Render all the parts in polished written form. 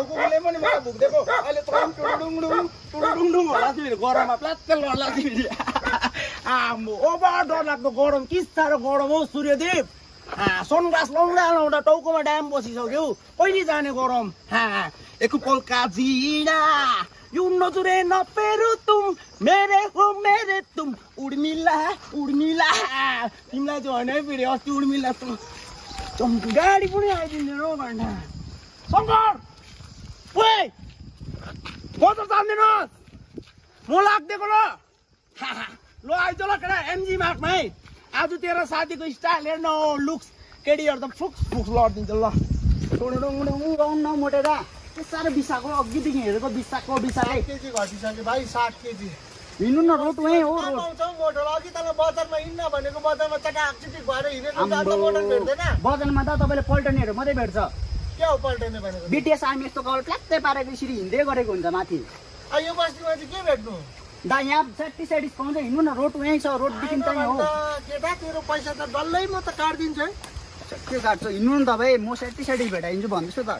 टाउकोले पनि मलाई भुक्दिएको अहिले टुडुडुङ होला तिमीले गरममा प्लात्तल गर्ला तिमीले आम्बो ओभर डर लाग्दो गरम के साह्रो गरम हौ सूर्यदेव सनग्लास लाउँदा टाउकोमा ड्याम बसिसक्यो कहिले जाने गरम एक पल का जीना यू नजुरे नपेरु तुम मेरे हो मेरे तुम उर्मिला तिमीलाई चाहिँ होइन है फेरि अस्ति उर्मिला चम्की गाडी पनि आइदिँदैन हो घन्टा शङ्कर ओए मोटर चाल्दिनुहोस् म लाग्दिएको ल आइज ल केटा एमजी मार्टमा है आज तेरो साथीको स्टाइल हेर्न लुक्स केटीहरू त फुक्स लडिदिन्छ ल नमोटेर के साह्रो बिसाएको अघिदेखि हेरेको बिसाएको केजी घटिसक्यो भाइ 60 केजी हिँड्नु न रोड वहीँ हो मोटर अघि तल बजारमा हिँड्न भनेको बजारमा चटाकचिटिक भएर हिँडेको मोटर भेट्दैन बजारमा त तपाईँले पल्टनेहरू मात्रै भेट्छ के हो पल्टने भनेको बिटिएस आर्मी यस्तो कल प्लात्तै पारेको यसरी हिँड्दै गरेको हुन्छ माथि यो बस्तीमा चाहिँ के भेट्नु दा यहाँ सेटिस पाउँछ हिँड्नु न रोड वहीँ छ रोडदेखि चाहिँ हो केटा तेरो पैसा त डल्लै म त काट्दिन्छु है के काट्छ हिँड्नु न तपाईँ म सेटिस भेटाइदिन्छु भन्दैछु त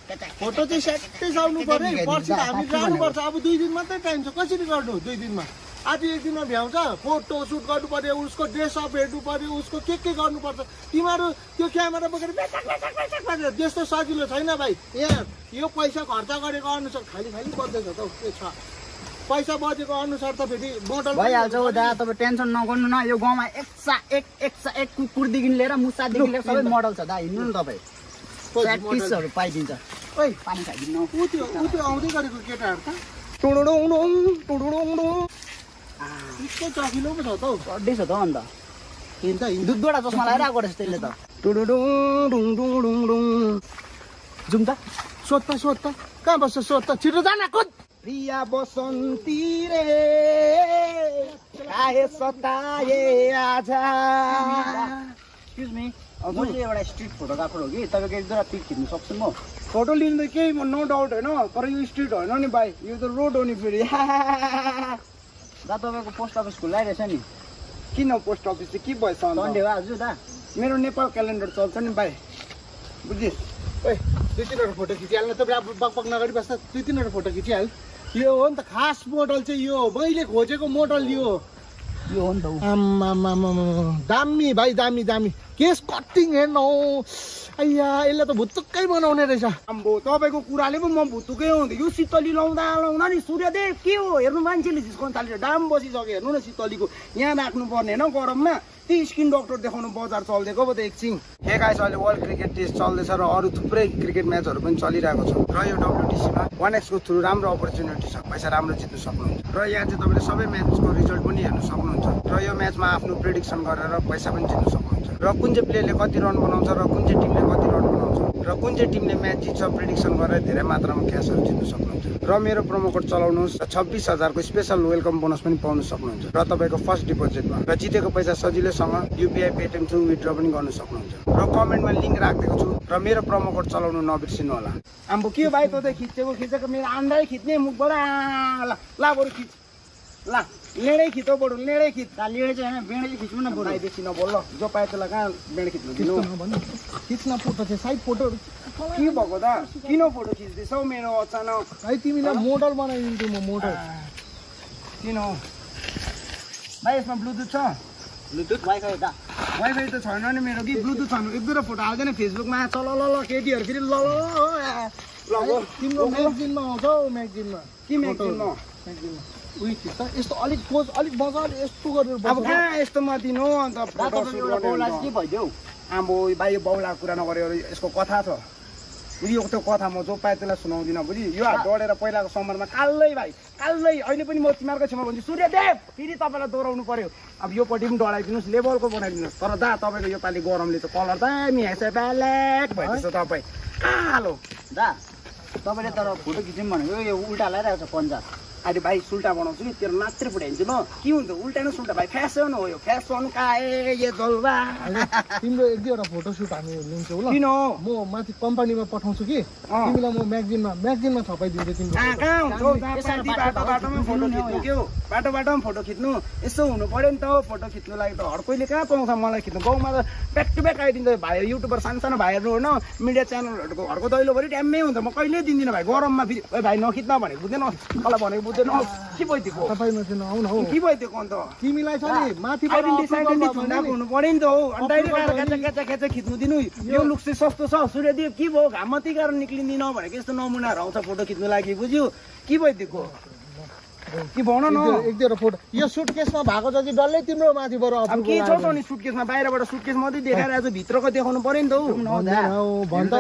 फोटो चाहिँ सेटिस आउनु पर्यो पर्छ हामी जानुपर्छ अब 2 दिन मात्रै टाइम छ कसरी गर्नु 2 दिनमा आज 1 दिनमा भ्याउँछ फोटो सुट गर्नु पर्यो उसको ड्रेस अप हेर्नु पर्यो उसको के गर्नुपर्छ तिमीहरू त्यो क्यामेरा बोकेर त्यस्तो सजिलो छैन भाइ यहाँ यो पैसा खर्च गरेको अनुसार खाली बज्दैछ त के छ पैसा बजेको अनुसार त फेरि मोडल भइहाल्छ हो दा तपाईँ टेन्सन नगर्नु न यो गाउँमा एक कुकुरदेखि लिएर मुसादेखि लिएर सबै मोडल छ दा हिँड्नु न तपाईँ प्र्याक्टिसहरू पाइदिन्छ ओइ पानी खाइदिनु उ त्यो आउँदै गरेको केटाहरू त त्यसको चकिलो पो छ त हौ चड्डै छ त अन्त दुधबाट चस्मा लगाएर आएको रहेछ त्यसले त जाउँ त सोध त कहाँ बस्छ सोध त छिटो जान कुद प्रिया बसन्ती रे काहे सताए आजा एक्सक्युज मी मैले एउटा स्ट्रिट फोटोग्राफर हो कि तपाईँको 1-2 पिक खिच्नु सक्छु म फोटो लिनु त केही नो डाउट होइन तर यो स्ट्रिट होइन नि भाइ यो त रोड हो नि फेरि दा तपाईँको पोस्ट अफिस खुलाइरहेछ नि किन पोस्ट अफिस चाहिँ के भएछ सन्डे हो आज दा मेरो नेपाल क्यालेन्डर चल्छ नि भाइ बुझिस् ओइ 2-3वटा फोटो खिचिहाल्नु तपाईँ अब बकबक नगरी बस्छ 2-3वटा फोटो खिचिहाल यो हो नि त खास मोडल चाहिँ यो मैले खोजेको मोडल यो हो नि त दामी भाइ दामी केस कटिङ हेर्नु अಯ್या यसले त भुत्तुकै बनाउने रहेछ आम्बो तपाईँको कुराले पो म भुत्तुकै आउँथेँ यो शीतली लाउँदा नि सूर्यदेव के हो हेर्नु मान्छेले झिस्काउनु थालेर दाम बसिसक्यो हेर्नु न शीतलीको यहाँ राख्नु पर्ने होइन गरममा ती स्किन डक्टर देखाउनु बजार चल्दिएको पो त एकछिन हे गाइस अहिले वर्ल्ड क्रिकेट टेस्ट चल्दैछ र अरू थुप्रै क्रिकेट म्याचहरू पनि चलिरहेको छ र यो WTCमा 1x को थ्रु राम्रो अपर्च्युनिटी छ पैसा राम्रो जित्न सक्नुहुन्छ र यहाँ चाहिँ तपाईँले सबै म्याचको रिजल्ट पनि हेर्न सक्नुहुन्छ र यो म्याचमा आफ्नो प्रेडिक्सन गरेर पैसा पनि जित्न सक्नुहुन्छ र कुन चाहिँ प्लेयरले कति रन बनाउँछ र कुन चाहिँ टिमले कति रन बनाउँछ र कुन चाहिँ टिमले म्याच जित्छ प्रेडिक्सन गरेर धेरै मात्रामा क्यासहरू जित्न सक्नुहुन्छ र मेरो प्रोमो कोड चलाउनुहोस् 26,000 को स्पेशल वेलकम बोनस पनि पाउन सक्नुहुन्छ र तपाईँको फर्स्ट डिपोजिटमा र जितेको पैसा सजिलैसँग युपिआई पेटिएम थ्रु विथड्र पनि गर्न सक्नुहुन्छ र कमेन्टमा लिङ्क राखिदिएको छु र मेरो प्रोमो कोड चलाउनु नबिर्सिनु होला आम्बो के भाइ त खिचेको मेरो आन्दै खिच्ने मुखबाट ला बरु खिच ला लेडै खिचो बरु लेडै खिच लेडै चाहिँ होइन बेडै चाहिँ खिच्नु न बरु बेसी नबोल ल जो पाए त्यसलाई कहाँ बेड खिच्नु दिनु खिच्न फोटो चाहिँ साइड फोटोहरू के भएको त किन फोटो खिच्दैछौ मेरो अचानक भाइ तिमीलाई मोडल बनाइदिन्छु म मोडल किन हो भाइ यसमा ब्लुटुथ छ ब्लुटुथ वाइफाई त छैन नि मेरो कि ब्लुटुथ छैन 1-2 फोटो हाल्दैन फेसबुकमा चल ल केटीहरू फेरि ल तिम्रो म्यागजिनमा आउँछ हौ म्यागजिनमा के म्यागजिनमा उयो खिच्छ यस्तो अलिक पोज अलिक मजाले यस्तो गरेर अब कहाँ यस्तोमा दिनु अन्त फोटो के भइदियो आम्बो भाइ यो बाउलाको कुरा नगरेर यसको कथा छ बुझ्यो त्यो कथा म जो पाए त्यसलाई सुनाउँदिनँ बुझ्यो यो हात डढेर पहिलाको समरमा कालै अहिले पनि म तिमीहरूको छेउमा भन्छु सूर्यदेव फेरि तपाईँलाई दोहोऱ्याउनु पर्यो अब योपट्टि पनि डढाइदिनुहोस् लेभलको बनाइदिनुहोस् तर दा तपाईँको योपालि गरमले त कलर दामी आएछ ब्यालेक भइदिएछ तपाईँ कालो दा तपाईँले तर फोटो खिच्यौँ भनेको यो उल्टा लगाइरहेको छ पन्जा अहिले भाइ सुल्टा बनाउँछु कि तेरो नाच्रै पुऱ्याइदिन्छु ल के हुन्छ उल्टा न सुल्टा भाइ फ्यासन हो यो फ्यासन काए ये जल्वा तिम्रो एक दुईवटा फोटोसुट हामी लिन्छौँ ल किन म माथि कम्पनीमा पठाउँछु कि तिमीलाई म म्यागजिनमा छपाइदिन्छु तिम्रो कहाँ हुन्छ बाटोमा फोटो खिच्नु के हो बाटोमा फोटो खिच्नु यसो हुनु पर्यो नि त फोटो खिच्नु लागि त हर कोहीले कहाँ पाउँछ मलाई खिच्नु गाउँमा त ब्याक टु ब्याक आइदिन्छ भाइ युट्युबर सानो भाइहरू होइन मिडिया च्यानलहरूको घरको दैलोभरि ट्याम्मै हुन्छ म कहिले दिन्दिनँ भाइ गरममा फेरि भाइ नखिच्न भनेको बुझ्दैन मलाई भनेको बुझ्दैन के भइदिएको तपाईँमा चाहिँ नआउ न हौ के भइदिएको अन्त तिमीलाई छ नि माथिबाट हुनु पर्यो नि त हौ अनि डाइरेक्ट खेचा खिच्नु दिनु यो लुक चाहिँ सस्तो छ सूर्यदेव के भयो घाम मात्रै कारण निक्लिँदिन भनेको यस्तो नमुनाहरू आउँछ फोटो खिच्नु लागि बुझ्यो के भइदिएको के भन न एक दुईवटा फोटो यो सुटकेसमा भएको छ कि डल्लै तिम्रो माथिबाट अब के छ त नि सुटकेसमा बाहिरबाट सुटकेस मात्रै देखाएर भित्रको देखाउनु पर्यो नि त हौ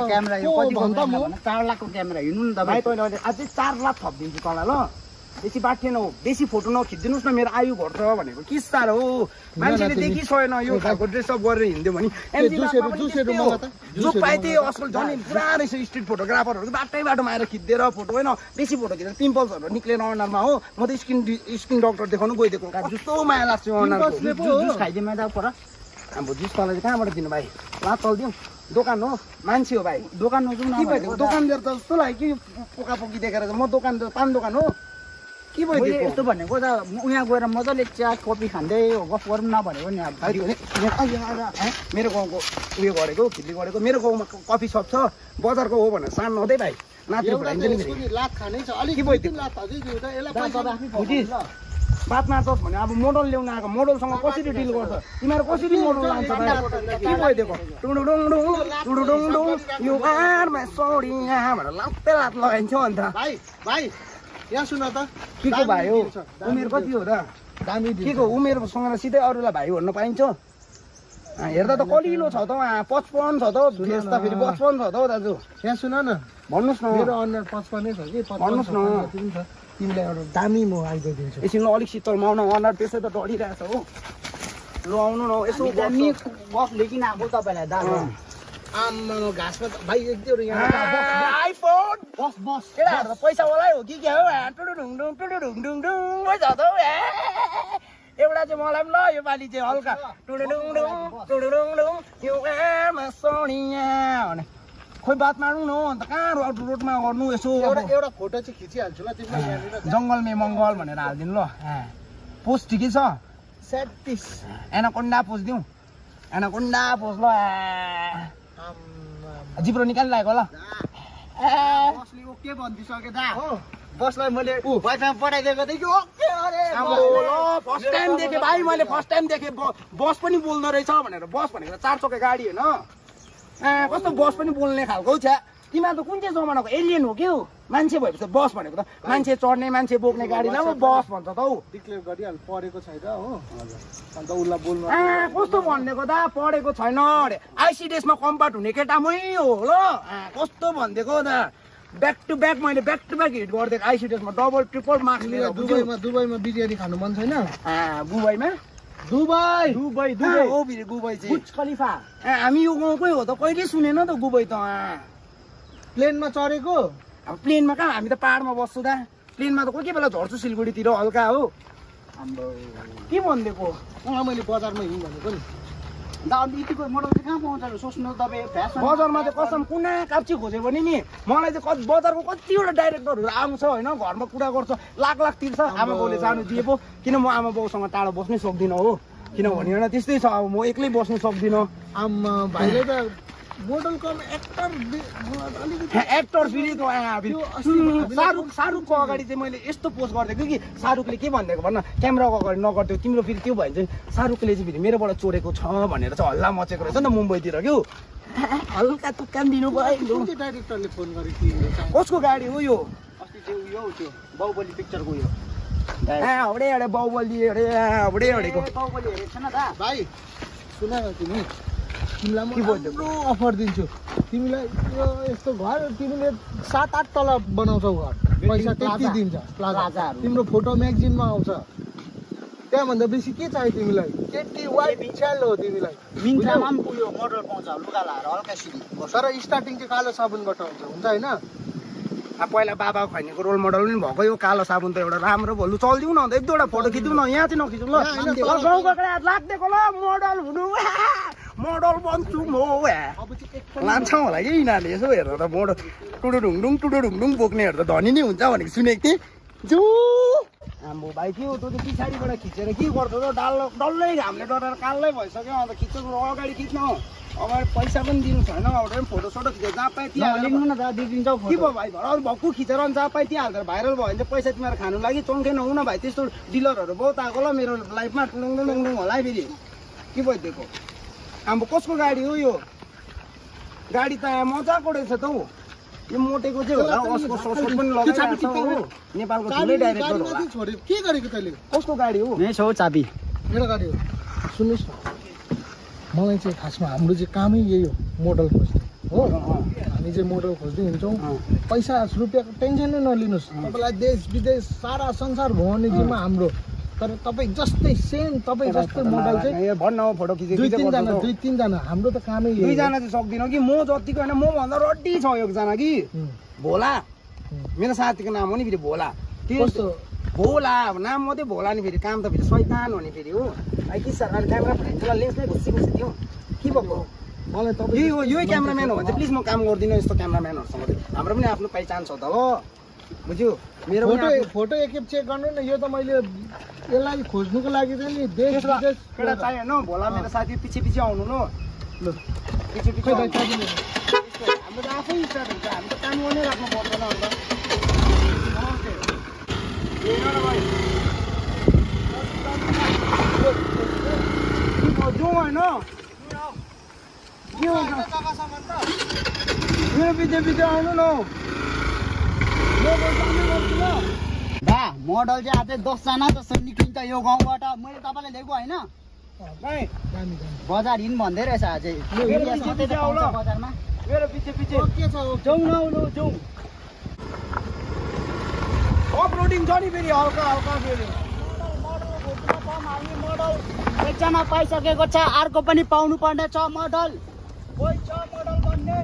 क्यामेरा यो कति 4 लाखको क्यामेरा हिँड्नु नि भाइ तैँले अझै 4 लाख थपिदिन्छु तँलाई ल बेसी बाठिएन हो बेसी फोटो नखिचिदिनुहोस् न मेरो आयु घट्छ भनेको के साह्रो हो मान्छेले देखिसकेन यो खालको ड्रेसअप गरेर हिँड्यो भने जो पाए त्यही असल झन् पुरा रहेछ स्ट्रिट फोटोग्राफरहरू बाटै बाटोमा आएर खिचिदिएर फोटो होइन बेसी फोटो खिचेर पिम्पल्सहरू निक्लेर अनुहारमा हो म त स्किन डक्टर देखाउनु गइदिएको जस्तो माया लाग्छ जुस खाइदिउँ त पर अब जुस तँलाई चाहिँ कहाँबाट दिनु भाइ ला चल्दिउँ दोकान हो मान्छे हो भाइ दोकानमा जाउँ न के भइदिएको दोकान दिएर त जस्तो लाग्यो कि पोकापोकी देखेर म दोकान त पान दोकान हो के भइदिएको यस्तो भनेको त उहाँ गएर मजाले चिया कफी खाँदै गफ गरौँ न भनेको नि अब मेरो गाउँको उयो गरेको खिल्ली गरेको मेरो गाउँमा कफी सप छ बजारको हो भनेर सानो नहुँदै भाइ नाच्नु बात मार्छस् भने अब मोडल ल्याउन आएको मोडलसँग कसरी डिल गर्छ तिमीहरू कसरी मोडल लान्छ के भइदिएको टुडुडुङ यो बारमा सोडिया भनेर लात्ते लात लगाइन्छ अन्त भाइ यहाँ सुन त के को भाइ हो उमेर कति हो र दामी के को उमेरसँग सिधै अरूलाई भाइ भन्न पाइन्छ हेर्दा त कलिलो छ त 55 छ त फेस त फेरि 55 छ त हौ दाजु यहाँ सुन न भन्नुहोस् न मेरो अनुहार 55 छ कि भन्नुहोस् न तिमीलाई एउटा दामी म आइदिन्छु एकछिन अलिक शीतलमा आउन अनुहार त्यसै त डढिरहेछ हो ल आउनु न यसो दामी बस लिकिन आएको तपाईँलाई दाजु आम्मा घाँसमा भाइ एक दुईवटा यहाँ आइफोन बस बस केटाहरू त पैसावालै हो कि क्या हो टुडुडुङ पैसा त हौ एउटा चाहिँ मलाई पनि ल यो पालि चाहिँ हल्का टुडुडुङ यो आमा सोनिया भने खोइ बात मार्नु न अन्त कहाँ रोडमा गर्नु यसो एउटा फोटो चाहिँ खिचिहाल्छु ल तिमीलाई यहाँनिर जङ्गल मे मङ्गल भनेर हालिदिनु ल पोस्ट ठिकै छ 37 एनाकोन्डा पोज दिउँ एनाकोन्डा पोज ल जिब्रो निकालिरहेको ल बसले ओके भनिदिसके दा बसलाई मैले वाइफाई पठाइदिएको थिएँ कि ओके अरे फर्स्ट टाइम देखेँ भाइ मैले फर्स्ट टाइम देखेँ बस पनि बोल्दो रहेछ भनेर बस भनेको 4 चक्के गाडी होइन कस्तो बस पनि बोल्ने खालको छ तिमीहरू त कुन चाहिँ जमानाको एलियन हो के हो मान्छे भएपछि बस भनेको त मान्छे चढ्ने मान्छे बोक्ने गाडीलाई पो बस भन्छ त हौ डिक्लेयर गरिहाल पढेको छैन हो अन्त उसलाई बोल्नु कस्तो भनिदिएको दा पढेको छैन अरे आइसिडिएसमा कम्पार्ट हुने केटामै हो ल कस्तो भनिदिएको दा ब्याक टु ब्याक मैले ब्याक टु ब्याक हिट गरिदिएको आइसिडिएसमा डबल ट्रिपल मार्क्स लिएर दुबईमा बिरयानी खानु मन छैन दुबईमा दुबई हो फेरि दुबई चाहिँ बुर्ज खलिफा हामी यो गाउँकै हो त कहिले सुनेन त दुबई त प्लेनमा चढेको अब प्लेनमा कहाँ हामी त पाहाडमा बस्छु दा प्लेनमा त कोही बेला झर्छु सिलगढीतिर हल्का हो हाम्रो के भनिदिएको मैले बजारमा हिँड्नु भनेको नि दा अन्त यतिको मोडल चाहिँ कहाँ पाउँछ सोच्नु तपाईँ फ्यासन बजारमा चाहिँ कसम कुना काप्ची खोज्यो भने नि मलाई चाहिँ बजारको कतिवटा डाइरेक्टरहरू आउँछ होइन घरमा कुरा गर्छ लाख तिर्छ आमा बाउले जानु दिए पो किन म आमा बाउसँग टाढो बस्नै सक्दिनँ हो किनभने होइन त्यस्तै छ अब म एक्लै बस्नु सक्दिनँ आम्मा भाइले त मोडल कम एक्टर फेरि शाहरुखको अगाडि चाहिँ मैले यस्तो पोस्ट गरिदिएको कि शाहरुखले के भनिदिएको भन्न क्यामेराको अगाडि नगरिदियो तिम्रो फेरि त्यो भयो भने चाहिँ शाहरुखले चाहिँ फेरि मेरोबाट चोरेको छ भनेर चाहिँ हल्ला मचेको रहेछ नि त मुम्बईतिर क्या हल्का तुक्कान दिनुभयो डाइरेक्टरले फोन गरेको कसको गाडी हो यो अस्ति चाहिँ उयो त्यो बाहुबली पिक्चरको उयो हाउडे बाहुबली हाउडे बाहुबली हेरेको छैन दा भाइ सुन न तिमीलाई म राम्रो अफर दिन्छु तिमीलाई यो यस्तो घर तिमीले 7-8 तल बनाउँछौ घर पैसा त्यति दिन्छ प्लाजाहरू तिम्रो फोटो म्यागजिनमा आउँछ त्यहाँभन्दा बेसी के चाहियो तिमीलाई केटी वाइट इच्छाल हो तिमीलाई मिन्त्रामा पनि उयो मोडल पाउँछ लुगा लाएर हल्का सिधी तर स्टार्टिङ चाहिँ कालो साबुनबाट हुन्छ होइन अब पहिला बाबा खैनीको रोल मोडल पनि भएको यो कालो साबुन त एउटा राम्रो भयो लु चल्दिउँ न अन्त एक दुईवटा फोटो खिचौँ न यहाँ चाहिँ नखिचौँ ल गाउँको केटा लाग्दिएको ल मोडल हुनु मोडल बन्छु म लान्छौँ होला कि यिनीहरूले यसो हेरेर त मोडल टुडुढुङडुङ बोक्नेहरू त धनी नै हुन्छ भनेको सुनेको थिएँ जु आम्बो भाइ के हो तँ त पछाडिबाट खिचेर के गर्छौ त डल्लै घामले डराएर कालै भइसक्यो अन्त खिचेको अगाडि खिच्न अगाडि पैसा पनि दिनु छैन अब फोटो सोटो खिचेर जहाँ पाए त्यहाँ लिनु न दादा दिदिन्छौ के भयो भाइ भर अरू भक्कु खिचेर अनि जहाँ पाए त्यहाँ हाल्दा भाइरल भयो भने चाहिँ पैसा तिमीहरू खानु लागि चङ्खे नहुँ न भाइ त्यस्तो डिलरहरू बहुत आएको ल मेरो लाइफमा टुडुङ होला है फेरि के भइदिएको आम्बो कसको गाडी हो यो गाडी त यहाँ मजाको रहेछ त हौ यो मोटेको चाहिँ होला अस्को ससो पनि लगाइरहेको छ हो नेपालको ठुलै डाइरेक्टर होला के गरेको तैँले कसको गाडी हो यही छ हौ चाबी मेरो गाडी हो सुन्नुहोस् न मलाई चाहिँ खासमा हाम्रो चाहिँ कामै यही हो मोडल खोज्ने हो हामी चाहिँ मोडल खोज्दै हिँड्छौँ पैसा रुपियाँको टेन्सन नै नलिनुहोस् तपाईँलाई देश विदेश सारा संसार घुमाउने जिम्मा हाम्रो तर तपाईँ जस्तै सेम तपाईँ जस्तै मोडल चाहिँ भन्न फोटो खिचेको दुई तिनजना हाम्रो त कामै यही हो। दुईजना चाहिँ सक्दिनँ कि म जतिको होइन म भन्दा रड्डी छ एकजना कि भोला मेरो साथीको नाम हो नि फेरि भोला कस्तो भोला अब नाम मात्रै भोला नि फेरि काम त फेरि शैतान हो नि फेरि हो आई कि सर अहिले क्यामेरा फ्रेन्डलाई लेन्स नै घुसी थियो के भएको मलाई तपाईँ यही हो यही क्यामराम्यान हो भने चाहिँ प्लिज म काम गर्दिनँ यस्तो क्यामराम्यानहरूसँग हाम्रो पनि आफ्नो पहिचान छ त हो बुझ्यो मेरो फोटो एकखेप चेक गर्नु न यो त मैले यसलाई खोज्नुको लागि चाहिँ नि देश विदेश एउटा चाहियो होइन भोला मेरो साथी पछि आउनु न ल पछि हाम्रो त आफै स्टार्ट हुन्छ हामी त काम गर्नै राख्नु पर्दैन अन्त जाउँ होइन के हुन्छ मेरो पछि आउनु न बा मोडल चाहिँ अझै 10जना जस्तो निक्लिन्छ यो गाउँबाट मैले तपाईँलाई लिएको होइन बजार हिँड भन्दै रहेछ अझै बजारमा मेरो पछि के छ जाउँ न लु जाउँ अपलोडिङ छ नि फेरि हल्का फेरि मोडल एकजना पाइसकेको छ अर्को पनि पाउनु पर्ने छ मोडल कोही छ मोडल भन्ने